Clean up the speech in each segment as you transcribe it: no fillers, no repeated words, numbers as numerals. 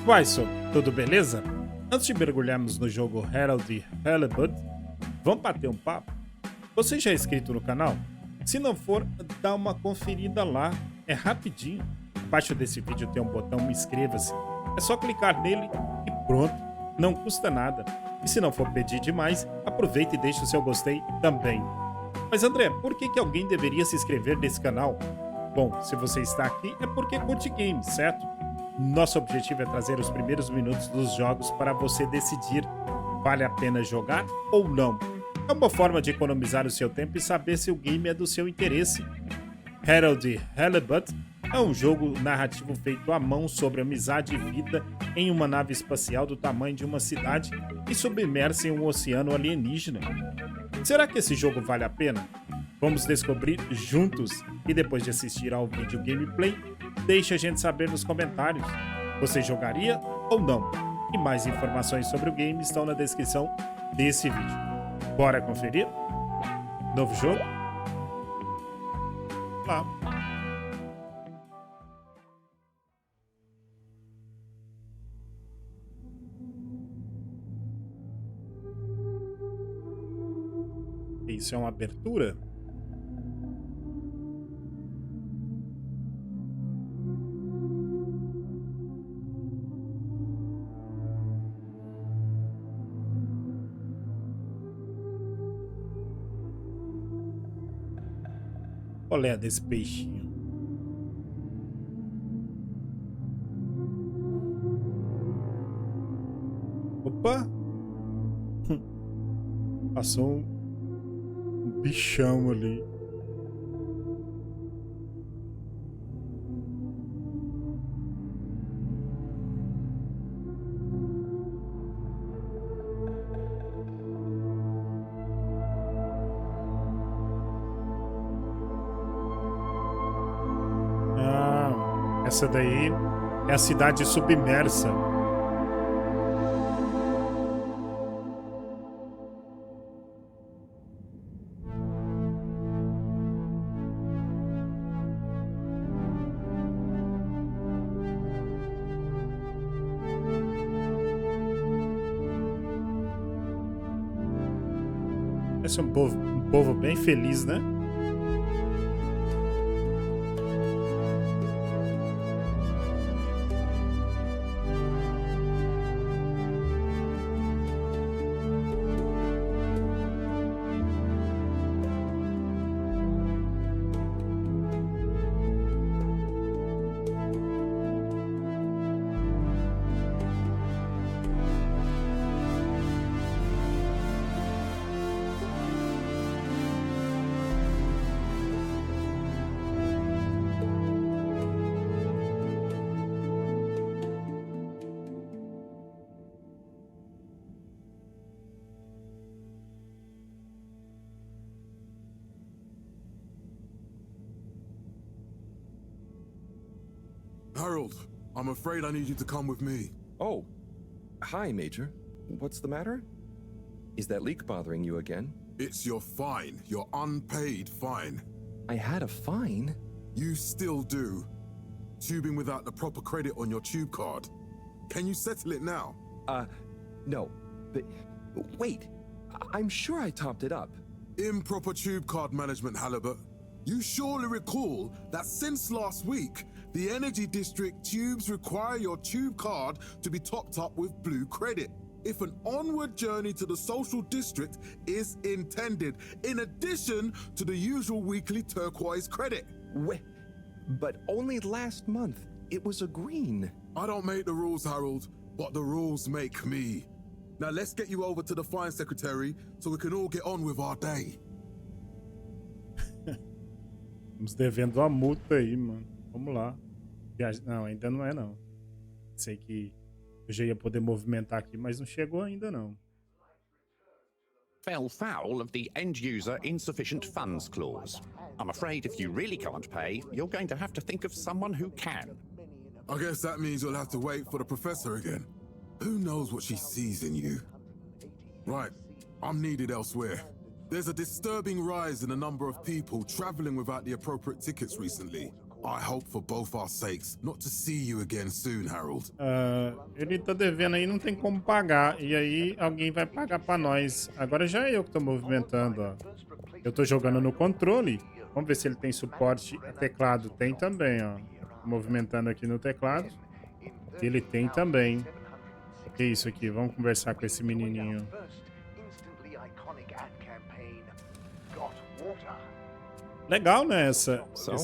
Uai, só, tudo beleza? Antes de mergulharmos no jogo Harold Halibut, vamos bater um papo? Você já é inscrito no canal? Se não for, dá uma conferida lá, é rapidinho. Abaixo desse vídeo tem um botão inscreva-se, é só clicar nele e pronto, não custa nada. E se não for pedir demais, aproveita e deixa o seu gostei também. Mas André, por que alguém deveria se inscrever nesse canal? Bom, se você está aqui é porque curte games, certo? Nosso objetivo é trazer os primeiros minutos dos jogos para você decidir vale a pena jogar ou não. É uma forma de economizar o seu tempo e saber se o game é do seu interesse. Harold Halibut é um jogo narrativo feito à mão sobre amizade e vida em uma nave espacial do tamanho de uma cidade e submersa em um oceano alienígena. Será que esse jogo vale a pena? Vamos descobrir juntos e depois de assistir ao vídeo gameplay, deixe a gente saber nos comentários. Você jogaria ou não? E mais informações sobre o game estão na descrição desse vídeo. Bora conferir? Novo jogo? Lá. Isso é uma abertura? Qual é a desse peixinho? Opa! Passou um bichão ali. Essa daí é a cidade submersa. Esse é um povo bem feliz, né? Harold, I'm afraid I need you to come with me. Oh, hi, Major. What's the matter? Is that leak bothering you again? It's your fine, your unpaid fine. I had a fine? You still do. Tubing without the proper credit on your tube card. Can you settle it now? No. But wait, I'm sure I topped it up. Improper tube card management, Halibut. You surely recall that since last week, the Energy District tubes require your tube card to be topped up with blue credit if an onward journey to the social district is intended, in addition to the usual weekly turquoise credit. But only last month, it was a green. I don't make the rules, Harold, but the rules make me. Now let's get you over to the fine secretary so we can all get on with our day. Estamos devendo uma multa aí, mano. Vamos lá. Não, ainda não é, não. Sei que eu já ia poder movimentar aqui, mas não chegou ainda, não. Fell foul of the end user insufficient funds clause. I'm afraid if you really can't pay, you're going to have to think of someone who can. I guess that means you'll have to wait for the professor again. Who knows what she sees in you? Right, I'm needed elsewhere. There's a disturbing rise in the number of people traveling without the appropriate tickets recently. I hope for both our sakes not to see you again soon, Harold. Ele tá devendo aí, não tem como pagar. E aí alguém vai pagar pra nós. Agora já é eu que tô movimentando, ó. Eu tô jogando no controle. Vamos ver se ele tem suporte a teclado. Tem também, ó. Movimentando aqui no teclado. Ele tem também. Que isso aqui? Vamos conversar com esse menininho. Legal, né? Esse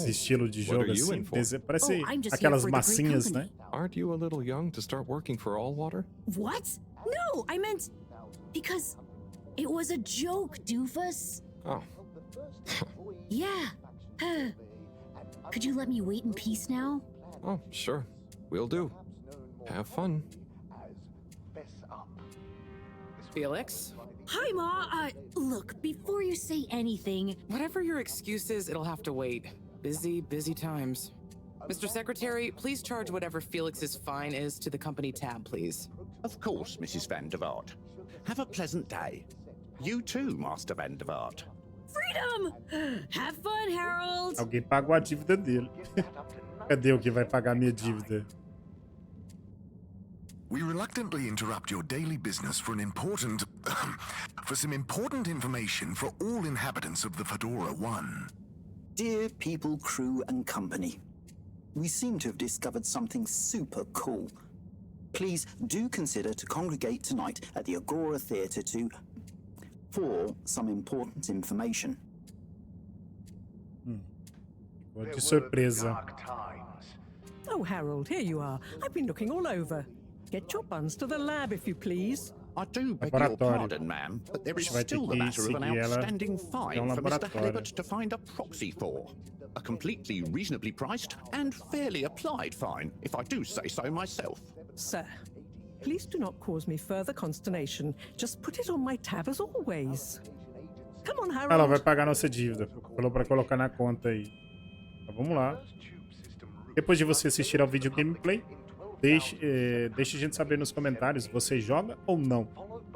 estilo de jogo assim. Parece aquelas massinhas, né? Aren't you a little young to start working for All Water? What? No, I meant because it was a joke, doofus. Oh. Yeah. Could you let me wait in peace now? Oh, sure. Will do. Have fun. Felix? Hi, Ma. Look, before you say anything... Whatever your excuse is, it'll have to wait. Busy times. Mr. Secretary, please charge whatever Felix's fine is to the company tab, please. Of course, Mrs. Van der Vaart. Have a pleasant day. You too, Master Van der Vaart. Freedom! Have fun, Harold! Alguém pagou a dívida dele. Cadê o que vai pagar a minha dívida? We reluctantly interrupt your daily business for some important information for all inhabitants of the Fedora 1. Dear people, crew, and company, we seem to have discovered something super cool. Please do consider to congregate tonight at the Agora Theatre for some important information. De surpresa. Oh, Harold, here you are. I've been looking all over. Get your buns to the lab, if you please. I do beg your pardon, ma'am, but there is still the matter of an outstanding fine for Mr. Halibut to find a proxy for. A completely reasonably priced and fairly applied fine, if I do say so myself. Sir, please do not cause me further consternation. Just put it on my tab as always. Come on, Harold. Ela vai pagar nossa dívida. Falou pra colocar na conta aí. Então, vamos lá. Depois de você assistir ao vídeo gameplay, deixe a gente saber nos comentários, você joga ou não?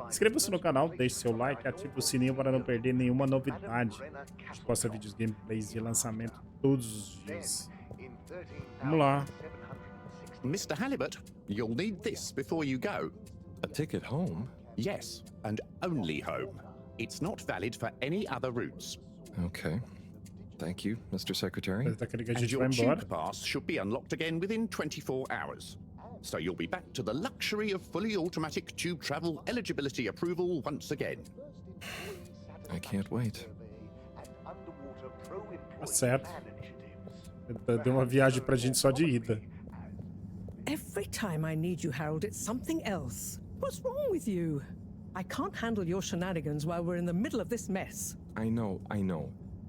Inscreva-se no canal, deixe seu like, ative o sininho para não perder nenhuma novidade. A gente posta vídeos gameplays de lançamento todos os dias. Vamos lá. Mr. Halibut, you'll need this before you go. A ticket home? Yes, and only home. It's not valid for any other routes. Okay. Thank you, Mr. Secretary. And your tube pass should be unlocked again within 24 hours. So you'll be back to the luxury of fully automatic tube travel eligibility approval once again. I can't wait. Tá certo. Deu uma viagem pra gente só de ida. Every time I need you, Harold, it's something else. What's wrong with you? I can't handle your shenanigans while we're in the middle of this mess. I know.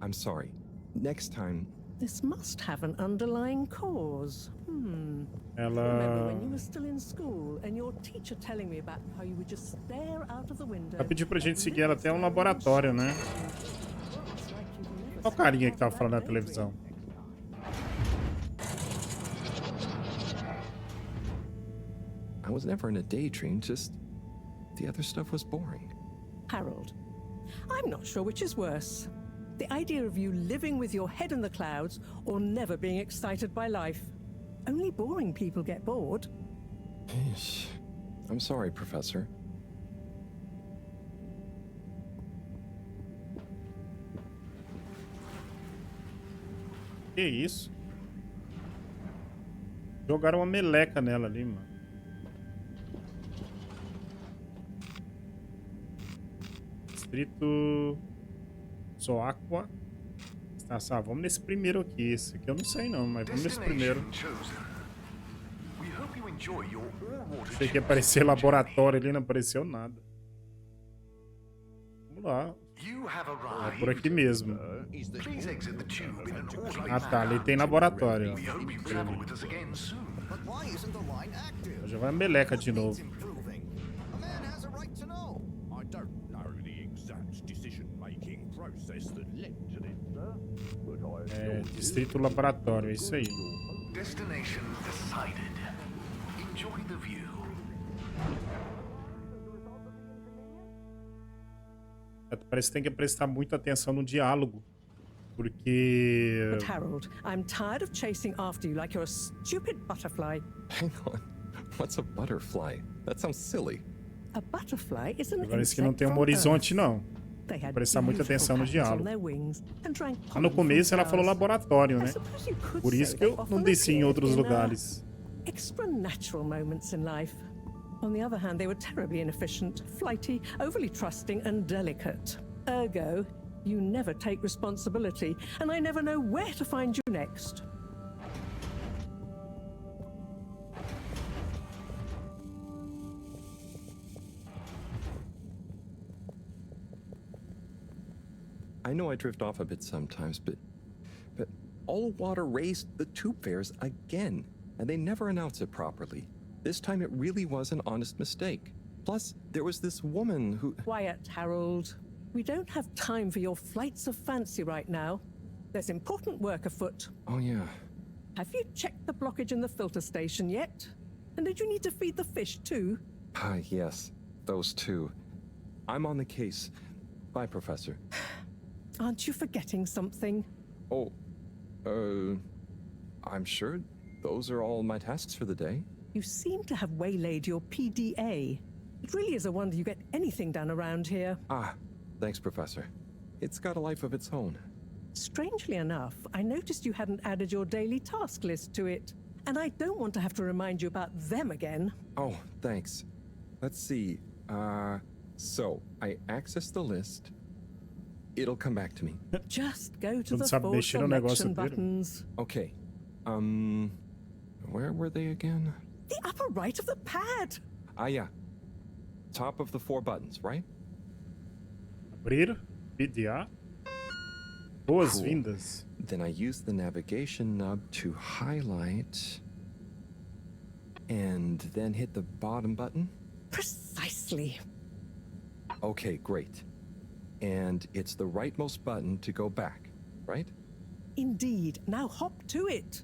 I'm sorry. Next time... This must have an underlying cause. Ela... Remember when you were still in school and your teacher telling me about how you would just stare out of the window. Ela pediu pra gente seguir ela até um laboratório, né? Olha o carinha que tava falando na televisão. I was never in a daydream, just the other stuff was boring. Harold, I'm not sure which is worse. The idea of you living with your head in the clouds or never being excited by life. Only boring people get bored. I'm sorry, Professor. Que isso? Jogaram uma meleca nela ali, mano. Distrito Soaqua. Tá, vamos nesse primeiro aqui. Esse aqui eu não sei não, mas vamos nesse primeiro. Achei que ia aparecer laboratório ali, não apareceu nada. Vamos lá. É por aqui mesmo. Ah tá, ali tem laboratório. Já vai a meleca de novo. É, distrito laboratório, é isso aí. Destination decided. Enjoy the view. Parece que tem que prestar muita atenção no diálogo. Porque... But Harold, I'm tired of chasing after you like you're a stupid butterfly. Hang on. What's a butterfly? That sounds silly. A butterfly is an Parece que não insect tem from horizonte, Earth. não. They had Prestar muita beautiful atenção no patterns on diálogo. their wings and drank Lá no pollen from começo ela falou flowers. laboratório, I né? suppose you could Por isso say que eu they não often desci em appear outros in, lugares. Extra natural moments in life. On the other hand, they were terribly inefficient, flighty, overly trusting, and delicate. Ergo, you never take responsibility, and I never know where to find you next. I know I drift off a bit sometimes, but all water raised the tube fares again, and they never announce it properly. This time it really was an honest mistake. Plus, there was this woman who... Quiet, Harold. We don't have time for your flights of fancy right now. There's important work afoot. Oh, yeah. Have you checked the blockage in the filter station yet? And did you need to feed the fish too? Ah, yes. Those two. I'm on the case. Bye, Professor. Aren't you forgetting something? Oh, I'm sure those are all my tasks for the day. You seem to have waylaid your PDA. It really is a wonder you get anything done around here. Ah, thanks, Professor. It's got a life of its own. Strangely enough, I noticed you hadn't added your daily task list to it. And I don't want to have to remind you about them again. Oh, thanks. Let's see. So I access the list. It'll come back to me. Just go to Não the sabe four mexer no negócio selection dele. buttons. Okay. Where were they again? The upper right of the pad. Ah, yeah. Top of the 4 buttons, right? Abrir, PDA. Boas-vindas. Then I use the navigation nub to highlight and then hit the bottom button. Precisely. Okay, great. And it's the rightmost button to go back, right? Indeed. Now hop to it.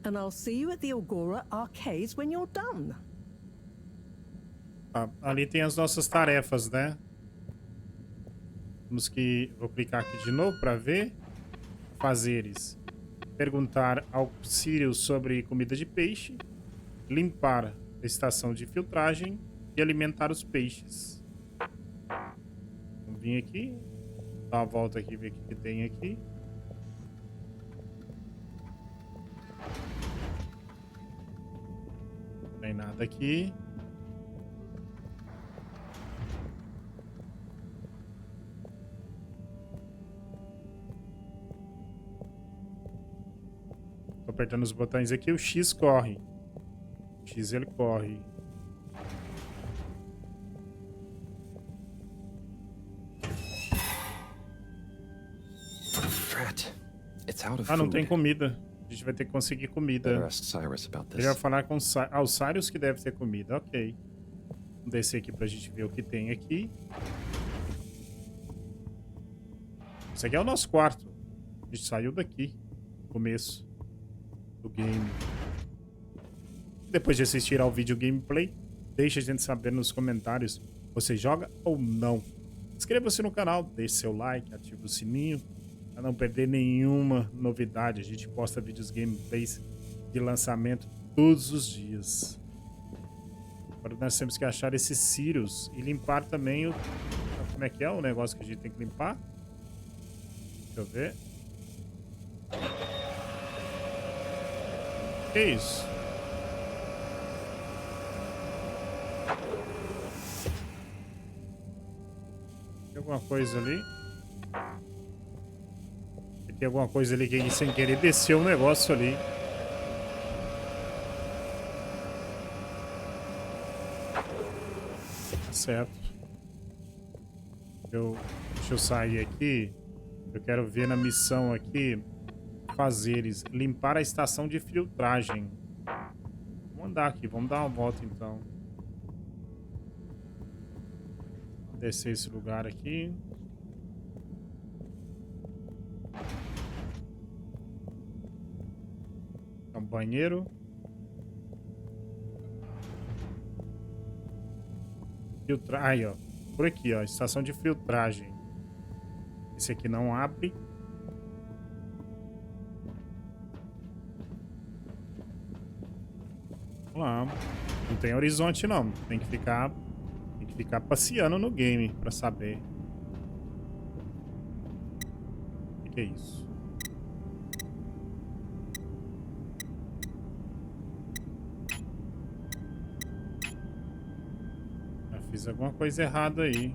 And I'll see you at the Agora arcades when you're done. Ah, ali tem as nossas tarefas, né? Vamos que... Vou clicar aqui de novo para ver. Fazeres. Perguntar ao Sirius sobre comida de peixe. Limpar a estação de filtragem. E alimentar os peixes. Vamos vir aqui. Dar uma volta aqui, ver o que tem aqui. Não tem nada aqui. Tô apertando os botões aqui, o X corre. O X ele corre. Drat. It's out of Ah, não food. tem comida. A gente vai ter que conseguir comida. Better ask Cyrus about Ele this. vai falar com o Sirius que deve ter comida. Ok. Vamos descer aqui pra gente ver o que tem aqui. Esse aqui é o nosso quarto. A gente saiu daqui. No começo do game. Depois de assistir ao vídeo gameplay, deixe a gente saber nos comentários. Você joga ou não? Inscreva-se no canal, deixe seu like, ative o sininho para não perder nenhuma novidade. A gente posta vídeos gameplays de lançamento todos os dias. Agora nós temos que achar esses Sirius e limpar também o... Como é que é o negócio que a gente tem que limpar? Deixa eu ver. Que isso? Tem alguma coisa ali? Tem alguma coisa ali que sem querer desceu um negócio ali. Tá certo. Deixa eu sair aqui. Eu quero ver na missão aqui. Fazeres. Limpar a estação de filtragem. Vamos andar aqui. Vamos dar uma volta então. Vou descer esse lugar aqui. É um banheiro. Aí, ó. Por aqui, ó. Estação de filtragem. Esse aqui não abre. Vamos lá. Não tem horizonte, não. Tem que ficar passeando no game pra saber. O que é isso? Já fiz alguma coisa errada aí.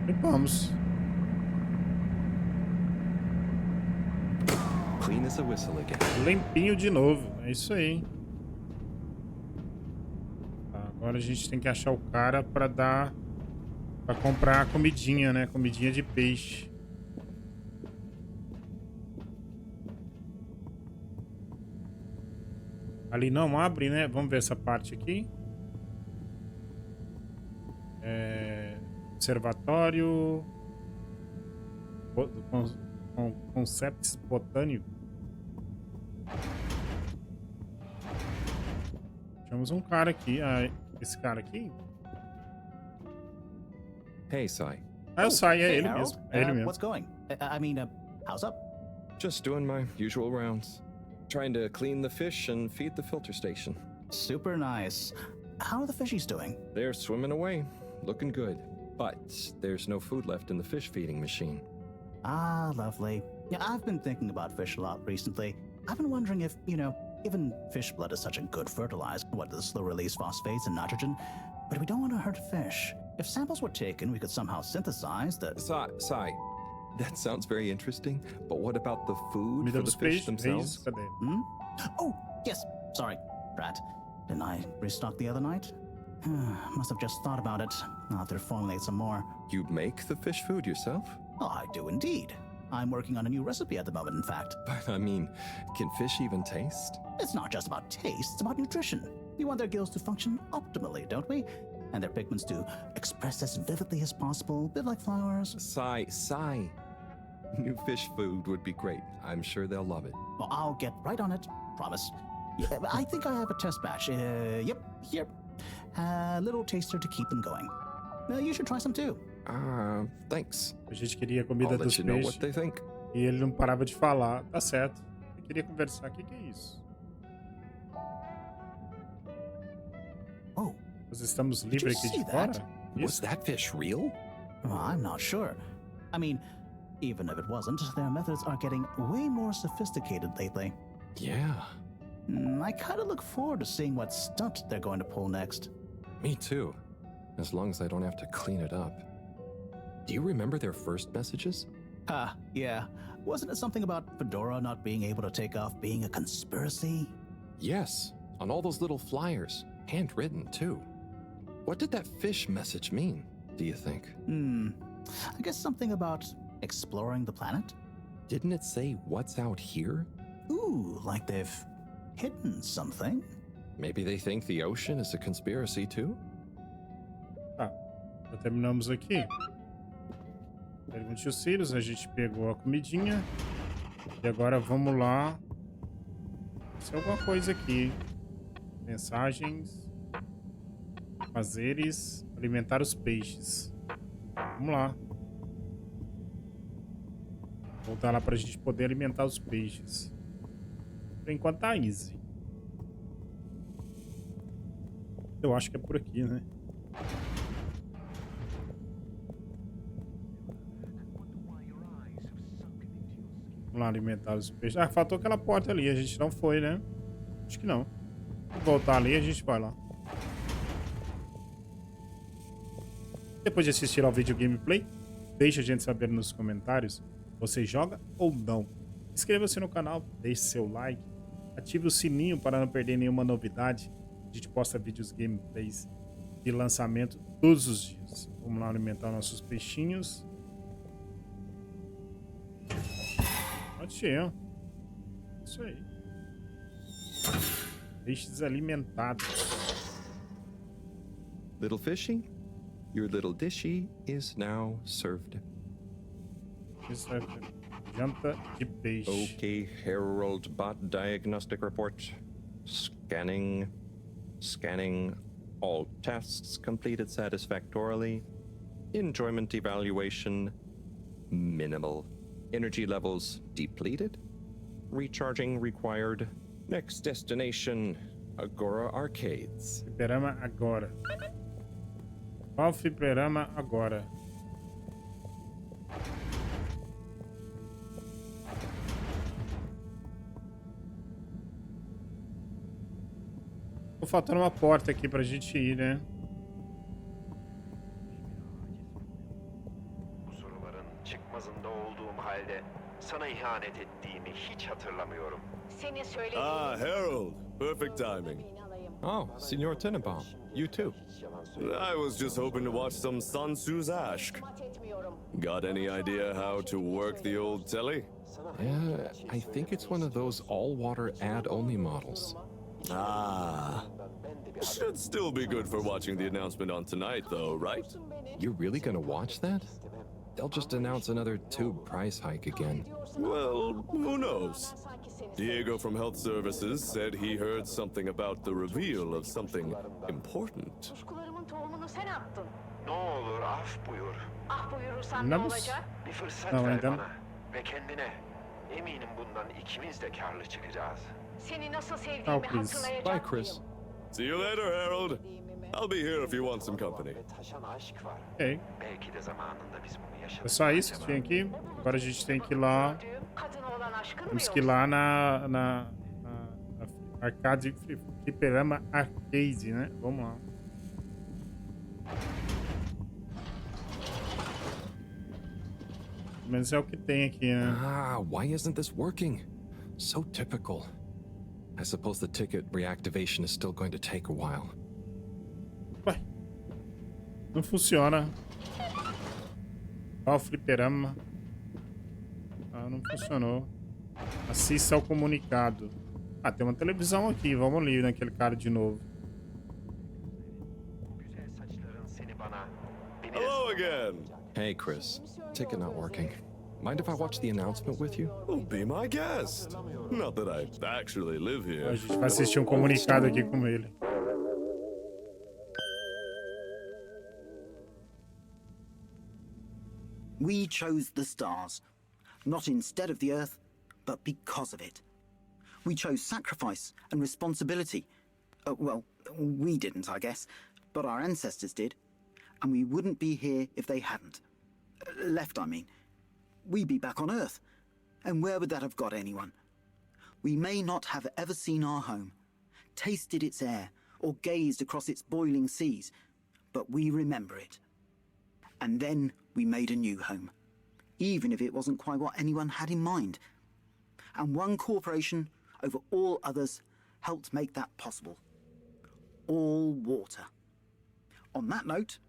E vamos. Clean as a whistle again. Limpinho de novo. É isso aí. Tá, agora a gente tem que achar o cara pra dar... Pra comprar a comidinha, né? Comidinha de peixe. Ali não abre, né? Vamos ver essa parte aqui. Observatório. Concepts botânico. Temos um cara aqui. Ah, esse cara aqui? Hey, Sai. Ah, o Sai, é Hey, ele Harold. mesmo. É ele mesmo. What's going? I mean, how's up? Just doing my usual rounds. Trying to clean the fish and feed the filter station. Super nice. How are the fishies doing? They're swimming away, looking good. But there's no food left in the fish feeding machine. Ah, lovely. Yeah, I've been thinking about fish a lot recently. I've been wondering if, given fish blood is such a good fertilizer, the slow release phosphates and nitrogen, but we don't want to hurt fish. If samples were taken, we could somehow synthesize the... Sai, that sounds very interesting, but what about the food Comida for the dos fish peixes. themselves? Cadê? Oh, yes. Sorry, Brad. Didn't I restock the other night? Must have just thought about it. I'll have to formulate some more. You make the fish food yourself? Oh, I do indeed. I'm working on a new recipe at the moment, in fact. But I mean, can fish even taste? It's not just about taste, it's about nutrition. We want their gills to function optimally, don't we? And their pigments to express as vividly as possible, a bit like flowers. Sai. New fish food would be great. I'm sure they'll love it. Well, I'll get right on it, promise. Yeah, I think I have a test batch. Yep, here. A little taster to keep them going. You should try some too. Thanks. A gente queria a comida I'll dos let you know peixes. what they think. E ele não parava de falar. Tá certo. Eu queria conversar. O que é isso? Oh. Nós estamos livres aqui de fora? Was that fish real? Well, I'm not sure. I mean, even if it wasn't, their methods are getting way more sophisticated lately. Yeah. I kind of look forward to seeing what stunt they're going to pull next. Me too. As long as I don't have to clean it up. Do you remember their first messages? Yeah. Wasn't it something about Fedora not being able to take off being a conspiracy? Yes, on all those little flyers. Handwritten, too. What did that fish message mean, do you think? I guess something about exploring the planet? Didn't it say what's out here? Ooh, like they've hidden something? Maybe they think the ocean is a conspiracy, too? Tá. Já terminamos aqui. Pergunte os Sirius. A gente pegou a comidinha. E agora vamos lá. Isso é alguma coisa aqui. Mensagens. Fazeres. Alimentar os peixes. Vamos lá. Voltar lá pra gente poder alimentar os peixes. Por enquanto tá easy. Eu acho que é por aqui, né? Vamos lá alimentar os peixes. Ah, faltou aquela porta ali. A gente não foi, né? Acho que não. Vou voltar ali e a gente vai lá. Depois de assistir ao vídeo gameplay, deixe a gente saber nos comentários. Você joga ou não? Inscreva-se no canal, deixe seu like, ative o sininho para não perder nenhuma novidade. A gente posta vídeos gameplays de lançamento todos os dias. Vamos lá alimentar nossos peixinhos. Ótimo. Isso aí. Peixes alimentados. Little fishy, your little dishy is now served. Isso é janta de peixe. Okay, Harold Bot Diagnostic Report. Scanning. All tests completed satisfactorily. Enjoyment evaluation. Minimal. Energy levels depleted. Recharging required. Next destination, Agora Arcades. Fliperama agora. Qual fliperama agora? Tô faltando uma porta aqui pra gente ir, né? Bu soruların çıkmazında olduğum halde sana ihanet ettiğimi hiç hatırlamıyorum. Harold. Perfect timing. Oh, Senor Tenenbaum. You too. I was just hoping to watch some Sun Tzu's Ask. Got any idea how to work the old telly? Yeah, I think it's one of those all-water ad-only models. Should still be good for watching the announcement on tonight, though, right? You're really gonna watch that? They'll just announce another tube price hike again. Well, who knows? Diego from Health Services said he heard something about the reveal of something important. Ne olur af buyur. Anlamış? Bir fırsat Tamam, ver tamam. bana ve kendine. Eminim bundan ikimiz de karlı çıkacağız. Seni nasıl Oh, sevdiğimi please. hatırlayacak Bye, mıyım? Chris. See you later, Harold. I'll be here if you want some company. Ve taşan aşk var. Ok. Belki de zamanında biz bunu yaşadık. É só isso que tinha aqui. Agora a gente tem que ir lá. Kadına olan aşkın mı Temos yoksa? que ir lá na arcade, fliperama arcade, né? Vamos lá. Pelo menos é o que tem aqui, né? Ah, why isn't this working? So typical. I suppose the ticket reactivation is still going to take a while. Ué, não funciona. Ó, o fliperama. Ah, não funcionou. Assista ao comunicado. Ah, tem uma televisão aqui. Vamos ali naquele cara de novo. Güzel saçların seni bana. Beni de Hello again. Hey, Chris. Ticket not working. Mind if I watch the announcement with you? Well, be my guest. Not that I actually live A here. gente vai assistir um comunicado aqui com ele. We chose the stars, not instead of the Earth, but because of it. We chose sacrifice and responsibility. Well, we didn't, I guess, but our ancestors did. And we wouldn't be here if they hadn't. Left, I mean. We'd be back on Earth. And where would that have got anyone? We may not have ever seen our home, tasted its air, or gazed across its boiling seas, but we remember it. And then we made a new home, even if it wasn't quite what anyone had in mind. And one corporation over all others helped make that possible. All water. On that note,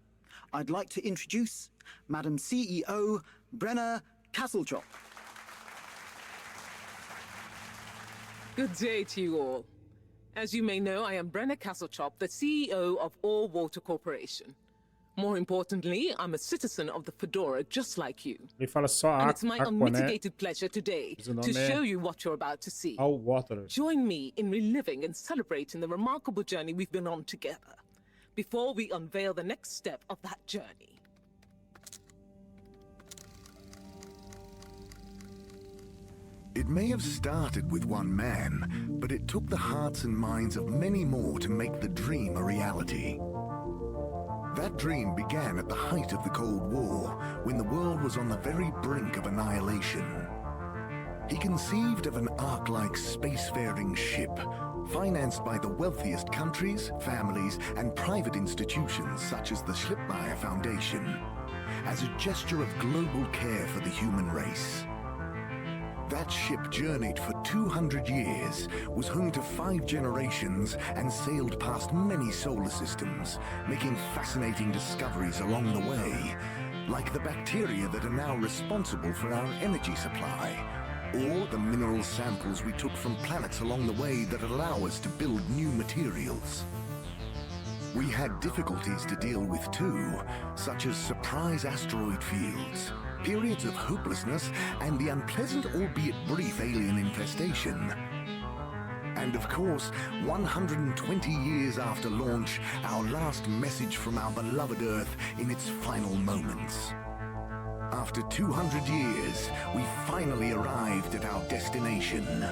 I'd like to introduce Madam CEO Brenna Castletrop. Good day to you all. As you may know, I am Brenna Castletrop, the CEO of All Water Corporation. More importantly, I'm a citizen of the Fedora just like you. Ele fala só And it's my Aqua, né? unmitigated pleasure today Mas o nome to é show you what you're about to see. All Water. Join me in reliving and celebrating the remarkable journey we've been on together before we unveil the next step of that journey. It may have started with one man, but it took the hearts and minds of many more to make the dream a reality. That dream began at the height of the Cold War, when the world was on the very brink of annihilation. He conceived of an Ark-like spacefaring ship, financed by the wealthiest countries, families, and private institutions such as the Schlipmeyer Foundation, as a gesture of global care for the human race. That ship journeyed for 200 years, was home to 5 generations, and sailed past many solar systems, making fascinating discoveries along the way, like the bacteria that are now responsible for our energy supply, or the mineral samples we took from planets along the way that allow us to build new materials. We had difficulties to deal with too, such as surprise asteroid fields, periods of hopelessness, and the unpleasant albeit brief alien infestation. And of course, 120 years after launch, our last message from our beloved Earth in its final moments. After 200 years, we finally arrived at our destination,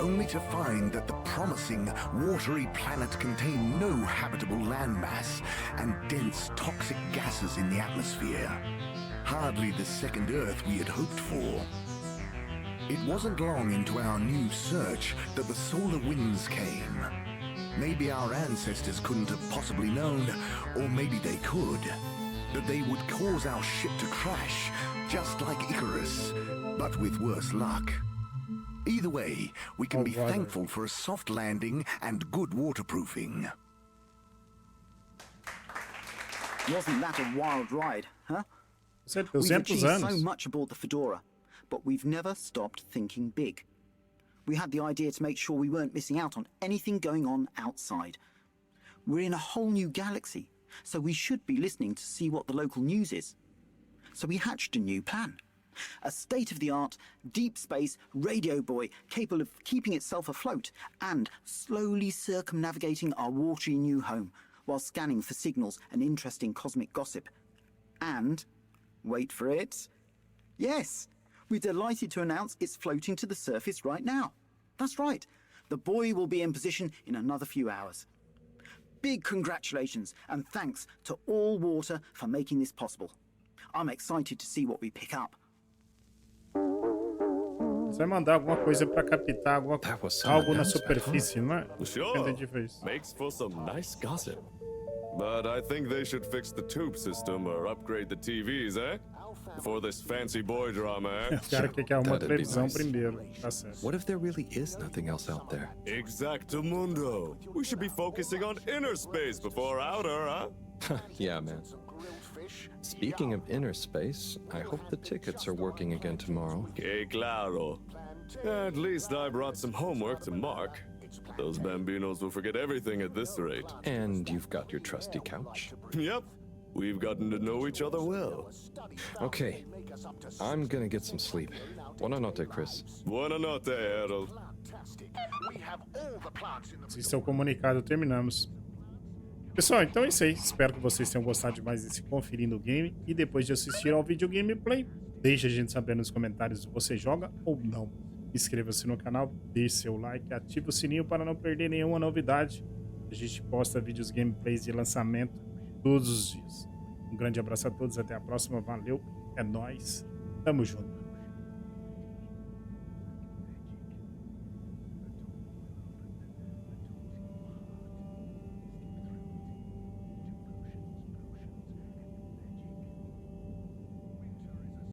only to find that the promising, watery planet contained no habitable landmass and dense toxic gases in the atmosphere. Hardly the second Earth we had hoped for. It wasn't long into our new search that the solar winds came. Maybe our ancestors couldn't have possibly known, or maybe they could, that they would cause our ship to crash, just like Icarus, but with worse luck. Either way, we can be thankful for a soft landing and good waterproofing. Wasn't that a wild ride, huh? We've achieved so much aboard the Fedora, but we've never stopped thinking big. We had the idea to make sure we weren't missing out on anything going on outside. We're in a whole new galaxy, so we should be listening to see what the local news is. So we hatched a new plan. A state-of-the-art, deep space radio buoy capable of keeping itself afloat and slowly circumnavigating our watery new home while scanning for signals and interesting cosmic gossip. And, wait for it, yes, we're delighted to announce it's floating to the surface right now. That's right, the buoy will be in position in another few hours. Big congratulations and thanks to All Water for making this possible. I'm excited to see what we pick up. Você vai mandar alguma coisa para captar algo na superfície, não é? Sure. Makes for some nice gossip. But I think they should fix the tube system or upgrade the TVs, eh? For this fancy boy drama, eh? O cara quer que arruma a televisão primeiro. Tá certo. What if there really is nothing else out there? Exactamundo. We should be focusing on inner space before outer, huh? Yeah, man. Speaking of inner space, I hope the tickets are working again tomorrow. Que claro. At least I brought some homework to mark. Those bambinos will forget everything at this rate. And you've got your trusty couch. Yep. We've gotten to know each other well. Okay. I'm gonna get some sleep. Buonanotte, Chris. Buonanotte, Harold. Esse é o comunicado, terminamos. Pessoal, então é isso aí. Espero que vocês tenham gostado demais desse Conferindo o Game. E depois de assistir ao vídeo gameplay, deixe a gente saber nos comentários se você joga ou não. Inscreva-se no canal, deixe seu like, ative o sininho para não perder nenhuma novidade. A gente posta vídeos gameplays de lançamento todos os dias. Um grande abraço a todos, até a próxima. Valeu, é nóis. Tamo junto.